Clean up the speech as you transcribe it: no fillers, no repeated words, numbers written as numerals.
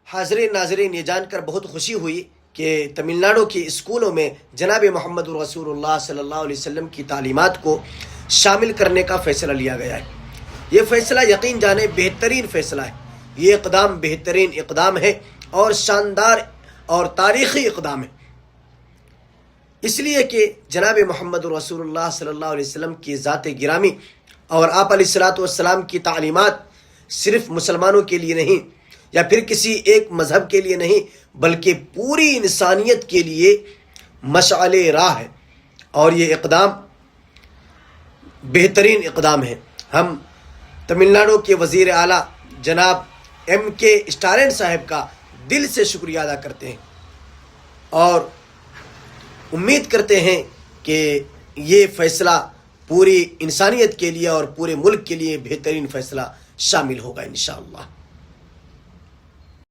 حاضرین ناظرین، یہ جان کر بہت خوشی ہوئی کہ تمل ناڈو کے اسکولوں میں جناب محمد رسول اللہ صلی اللہ علیہ وسلم کی تعلیمات کو شامل کرنے کا فیصلہ لیا گیا ہے۔ یہ فیصلہ یقین جانے بہترین فیصلہ ہے۔ یہ اقدام بہترین اقدام ہے اور شاندار اور تاریخی اقدام ہے، اس لیے کہ جناب محمد رسول اللہ صلی اللہ علیہ وسلم کی ذات گرامی اور آپ علیہ الصلوۃ والسلام کی تعلیمات صرف مسلمانوں کے لیے نہیں یا پھر کسی ایک مذہب کے لیے نہیں، بلکہ پوری انسانیت کے لیے مشعل راہ ہے، اور یہ اقدام بہترین اقدام ہے۔ ہم تمل ناڈو کے وزیر اعلیٰ جناب MK اسٹالن صاحب کا دل سے شکریہ ادا کرتے ہیں اور امید کرتے ہیں کہ یہ فیصلہ پوری انسانیت کے لیے اور پورے ملک کے لیے بہترین فیصلہ شامل ہوگا انشاءاللہ۔